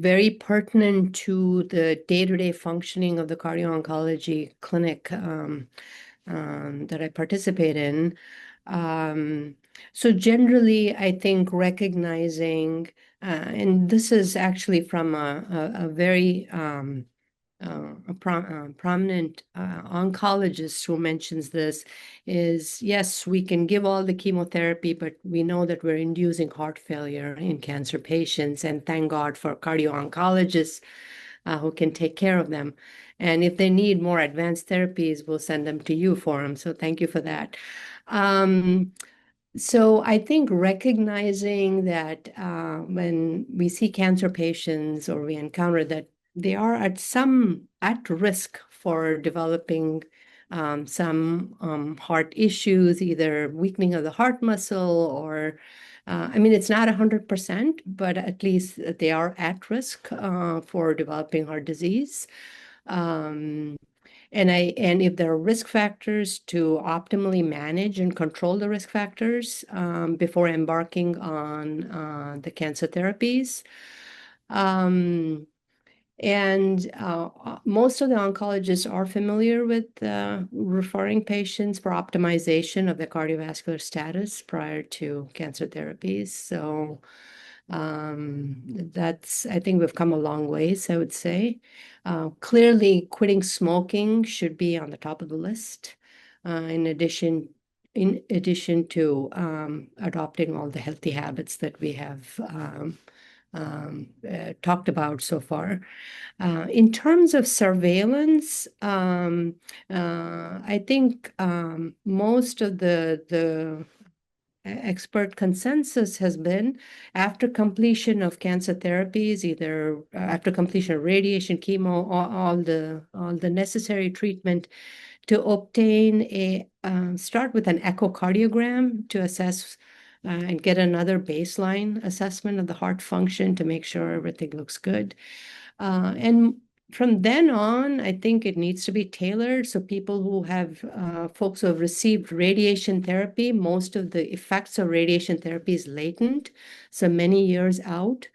very pertinent to the day-to-day functioning of the cardio-oncology clinic that I participate in. So generally, I think recognizing, and this is actually from a very prominent oncologist who mentions this, is yes, we can give all the chemotherapy, but we know that we're inducing heart failure in cancer patients, and thank God for cardio-oncologists who can take care of them. And if they need more advanced therapies, we'll send them to you for them. So thank you for that. So I think recognizing that when we see cancer patients or we encounter that they are at risk for developing some heart issues, either weakening of the heart muscle or I mean, it's not 100%, but at least they are at risk for developing heart disease. Um, and if there are risk factors, to optimally manage and control the risk factors before embarking on the cancer therapies. Um, and most of the oncologists are familiar with referring patients for optimization of the cardiovascular status prior to cancer therapies. So I think we've come a long ways, I would say. Clearly, quitting smoking should be on the top of the list. In addition to adopting all the healthy habits that we have talked about so far. In terms of surveillance, I think most of the expert consensus has been after completion of cancer therapies, either after completion of radiation, chemo, all the necessary treatment, to obtain start with an echocardiogram to assess and get another baseline assessment of the heart function to make sure everything looks good. And from then on, I think it needs to be tailored. So people who have, folks who have received radiation therapy, most of the effects of radiation therapy is latent, so many years out.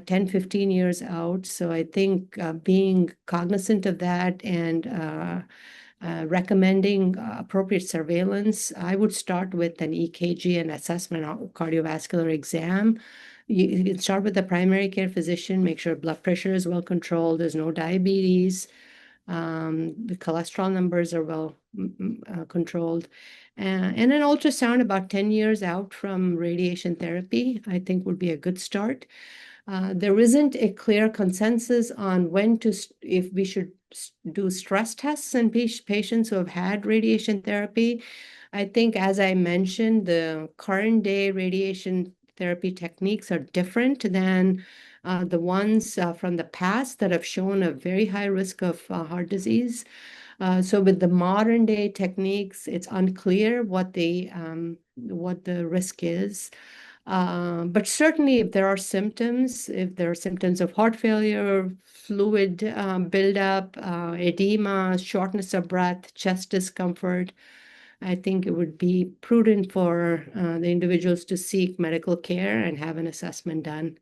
10, 15 years out. So I think being cognizant of that and recommending appropriate surveillance, I would start with an EKG and assessment of cardiovascular exam. You can start with the primary care physician, make sure blood pressure is well controlled, there's no diabetes, the cholesterol numbers are well controlled. And an ultrasound about 10 years out from radiation therapy, I think would be a good start. There isn't a clear consensus on if we should do stress tests in patients who have had radiation therapy. I think, as I mentioned, the current day radiation therapy techniques are different than the ones from the past that have shown a very high risk of heart disease. So with the modern day techniques, it's unclear what the risk is. But certainly, if there are symptoms of heart failure, fluid buildup, edema, shortness of breath, chest discomfort, I think it would be prudent for the individuals to seek medical care and have an assessment done.